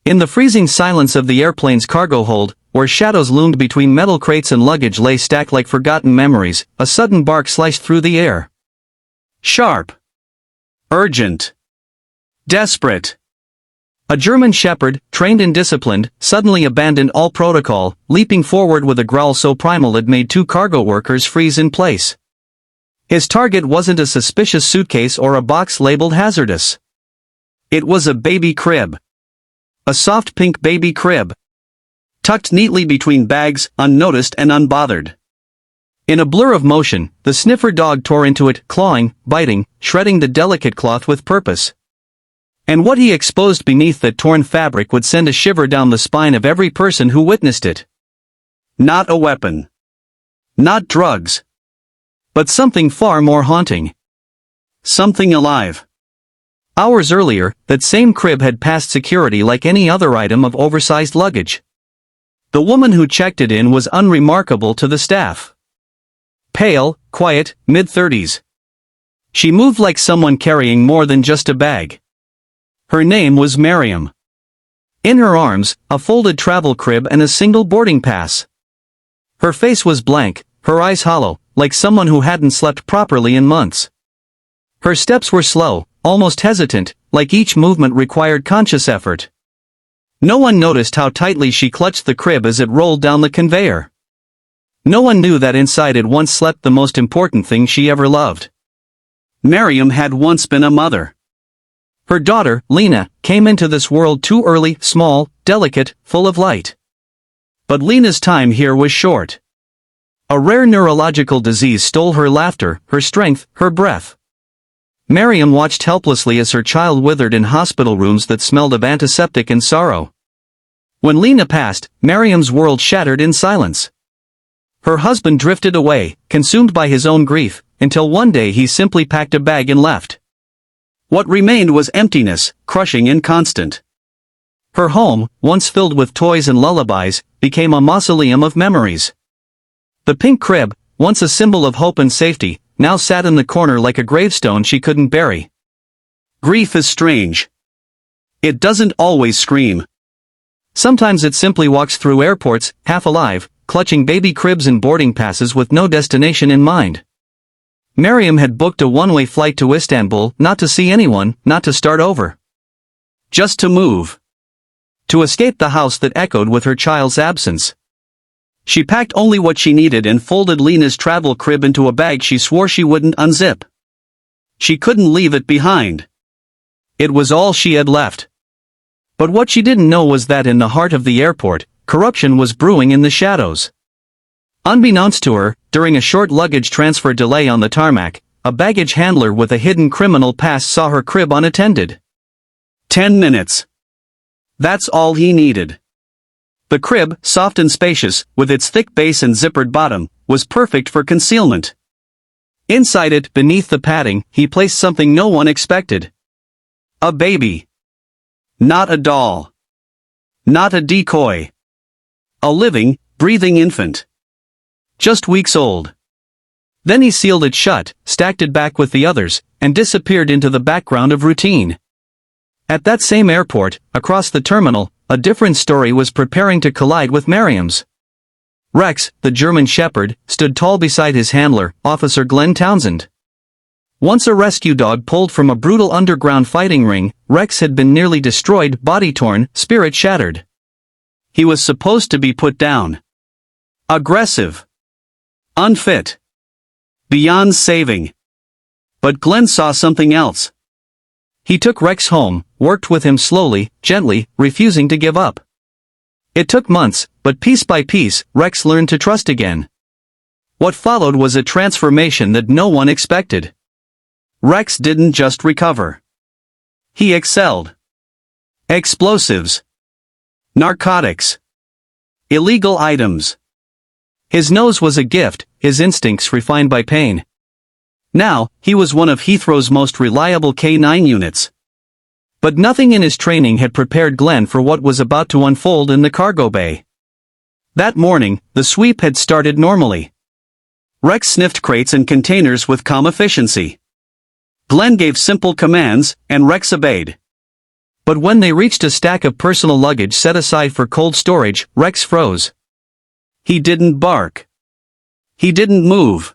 In the freezing silence of the airplane's cargo hold, where shadows loomed between metal crates and luggage lay stacked like forgotten memories, a sudden bark sliced through the air. Sharp. Urgent. Desperate. A German shepherd, trained and disciplined, suddenly abandoned all protocol, leaping forward with a growl so primal it made two cargo workers freeze in place. His target wasn't a suspicious suitcase or a box labeled hazardous. It was a baby crib. A soft pink baby crib. Tucked neatly between bags, unnoticed and unbothered. In a blur of motion, the Sniffer dog tore into it, clawing, biting, shredding the delicate cloth with purpose. And what he exposed beneath that torn fabric would send a shiver down the spine of every person who witnessed it. Not a weapon. Not drugs. But something far more haunting. Something alive. Hours earlier, that same crib had passed security like any other item of oversized luggage. The woman who checked it in was unremarkable to the staff. Pale, quiet, mid-30s. She moved like someone carrying more than just a bag. Her name was Miriam. In her arms, a folded travel crib and a single boarding pass. Her face was blank, her eyes hollow, like someone who hadn't slept properly in months. Her steps were slow, almost hesitant, like each movement required conscious effort. No one noticed how tightly she clutched the crib as it rolled down the conveyor. No one knew that inside it once slept the most important thing she ever loved. Miriam had once been a mother. Her daughter, Lena, came into this world too early, small, delicate, full of light. But Lena's time here was short. A rare neurological disease stole her laughter, her strength, her breath. Miriam watched helplessly as her child withered in hospital rooms that smelled of antiseptic and sorrow. When Lena passed, Miriam's world shattered in silence. Her husband drifted away, consumed by his own grief, until one day he simply packed a bag and left. What remained was emptiness, crushing and constant. Her home, once filled with toys and lullabies, became a mausoleum of memories. The pink crib, once a symbol of hope and safety, now sat in the corner like a gravestone she couldn't bury. Grief is strange. It doesn't always scream. Sometimes it simply walks through airports, half alive, clutching baby cribs and boarding passes with no destination in mind. Miriam had booked a one-way flight to Istanbul, not to see anyone, not to start over. Just to move. To escape the house that echoed with her child's absence. She packed only what she needed and folded Lena's travel crib into a bag she swore she wouldn't unzip. She couldn't leave it behind. It was all she had left. But what she didn't know was that in the heart of the airport, corruption was brewing in the shadows. Unbeknownst to her, during a short luggage transfer delay on the tarmac, a baggage handler with a hidden criminal past saw her crib unattended. 10 minutes. That's all he needed. The crib, soft and spacious, with its thick base and zippered bottom, was perfect for concealment. Inside it, beneath the padding, he placed something no one expected. A baby. Not a doll. Not a decoy. A living, breathing infant. Just weeks old. Then he sealed it shut, stacked it back with the others, and disappeared into the background of routine. At that same airport, across the terminal, a different story was preparing to collide with Miriam's. Rex, the German shepherd, stood tall beside his handler, Officer Glenn Townsend. Once a rescue dog pulled from a brutal underground fighting ring, Rex had been nearly destroyed, body torn, spirit shattered. He was supposed to be put down. Aggressive. Unfit. Beyond saving. But Glenn saw something else. He took Rex home, worked with him slowly, gently, refusing to give up. It took months, but piece by piece, Rex learned to trust again. What followed was a transformation that no one expected. Rex didn't just recover. He excelled. Explosives. Narcotics. Illegal items. His nose was a gift, his instincts refined by pain. Now, he was one of Heathrow's most reliable K-9 units. But nothing in his training had prepared Glenn for what was about to unfold in the cargo bay. That morning, the sweep had started normally. Rex sniffed crates and containers with calm efficiency. Glenn gave simple commands, and Rex obeyed. But when they reached a stack of personal luggage set aside for cold storage, Rex froze. He didn't bark. He didn't move.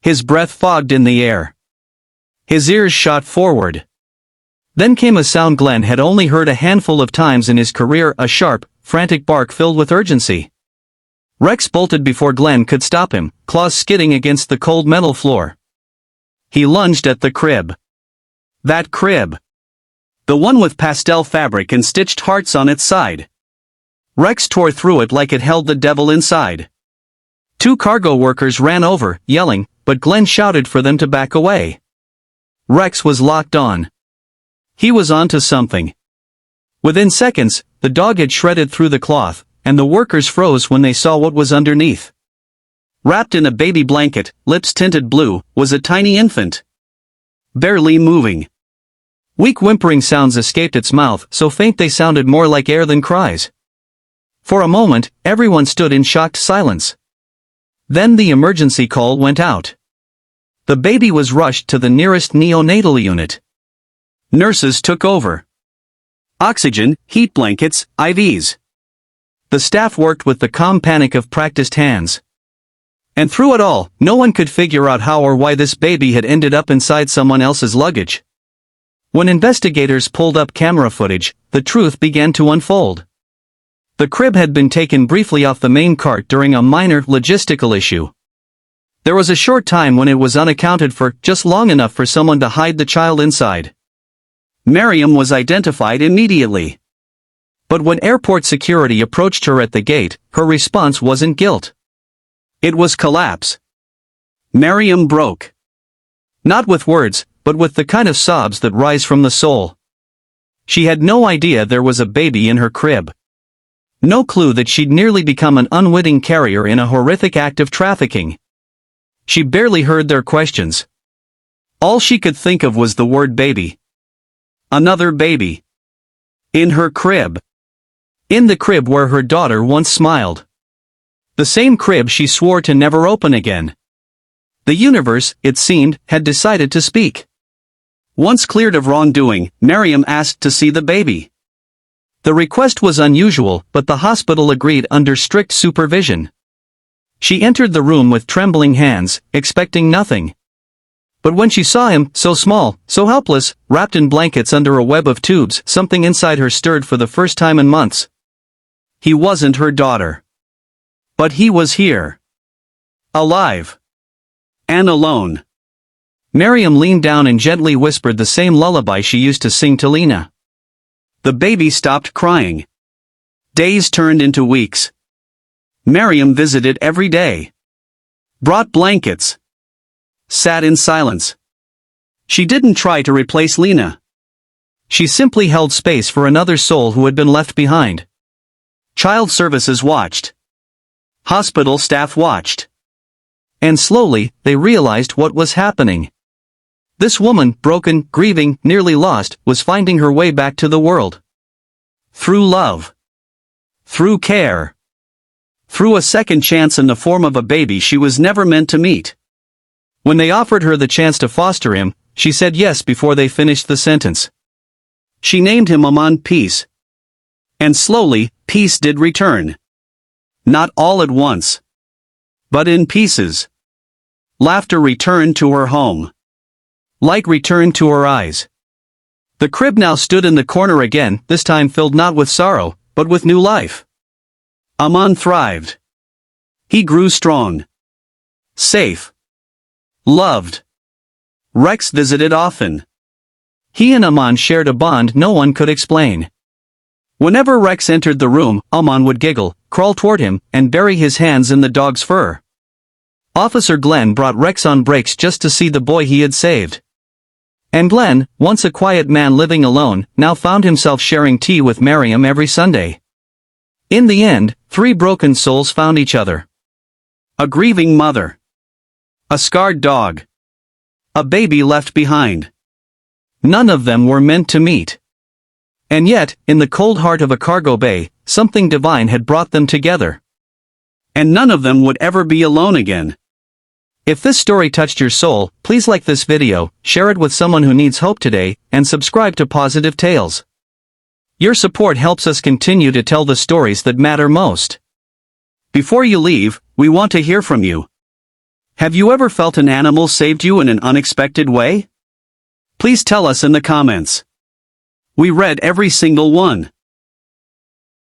His breath fogged in the air. His ears shot forward. Then came a sound Glenn had only heard a handful of times in his career, a sharp, frantic bark filled with urgency. Rex bolted before Glenn could stop him, claws skidding against the cold metal floor. He lunged at the crib. That crib. The one with pastel fabric and stitched hearts on its side. Rex tore through it like it held the devil inside. 2 cargo workers ran over, yelling, but Glenn shouted for them to back away. Rex was locked on. He was onto something. Within seconds, the dog had shredded through the cloth, and the workers froze when they saw what was underneath. Wrapped in a baby blanket, lips tinted blue, was a tiny infant. Barely moving. Weak whimpering sounds escaped its mouth, so faint they sounded more like air than cries. For a moment, everyone stood in shocked silence. Then the emergency call went out. The baby was rushed to the nearest neonatal unit. Nurses took over. Oxygen, heat blankets, IVs. The staff worked with the calm panic of practiced hands. And through it all, no one could figure out how or why this baby had ended up inside someone else's luggage. When investigators pulled up camera footage, the truth began to unfold. The crib had been taken briefly off the main cart during a minor logistical issue. There was a short time when it was unaccounted for, just long enough for someone to hide the child inside. Miriam was identified immediately. But when airport security approached her at the gate, her response wasn't guilt. It was collapse. Miriam broke. Not with words, but with the kind of sobs that rise from the soul. She had no idea there was a baby in her crib. No clue that she'd nearly become an unwitting carrier in a horrific act of trafficking. She barely heard their questions. All she could think of was the word baby. Another baby. In her crib. In the crib where her daughter once smiled. The same crib she swore to never open again. The universe, it seemed, had decided to speak. Once cleared of wrongdoing, Miriam asked to see the baby. The request was unusual, but the hospital agreed under strict supervision. She entered the room with trembling hands, expecting nothing. But when she saw him, so small, so helpless, wrapped in blankets under a web of tubes, something inside her stirred for the first time in months. He wasn't her daughter. But he was here. Alive. And alone. Miriam leaned down and gently whispered the same lullaby she used to sing to Lena. The baby stopped crying. Days turned into weeks. Miriam visited every day. Brought blankets. Sat in silence. She didn't try to replace Lena. She simply held space for another soul who had been left behind. Child services watched. Hospital staff watched. And slowly, they realized what was happening. This woman, broken, grieving, nearly lost, was finding her way back to the world. Through love. Through care. Through a second chance in the form of a baby she was never meant to meet. When they offered her the chance to foster him, she said yes before they finished the sentence. She named him Amon Peace. And slowly, peace did return. Not all at once. But in pieces. Laughter returned to her home. Light returned to her eyes. The crib now stood in the corner again, this time filled not with sorrow, but with new life. Amon thrived. He grew strong. Safe. Loved. Rex visited often. He and Amon shared a bond no one could explain. Whenever Rex entered the room, Amon would giggle, crawl toward him, and bury his hands in the dog's fur. Officer Glenn brought Rex on breaks just to see the boy he had saved. And Glenn, once a quiet man living alone, now found himself sharing tea with Miriam every Sunday. In the end, 3 broken souls found each other. A grieving mother. A scarred dog. A baby left behind. None of them were meant to meet. And yet, in the cold heart of a cargo bay, something divine had brought them together. And none of them would ever be alone again. If this story touched your soul, please like this video, share it with someone who needs hope today, and subscribe to Pawsitive Tales. Your support helps us continue to tell the stories that matter most. Before you leave, we want to hear from you. Have you ever felt an animal saved you in an unexpected way? Please tell us in the comments. We read every single one.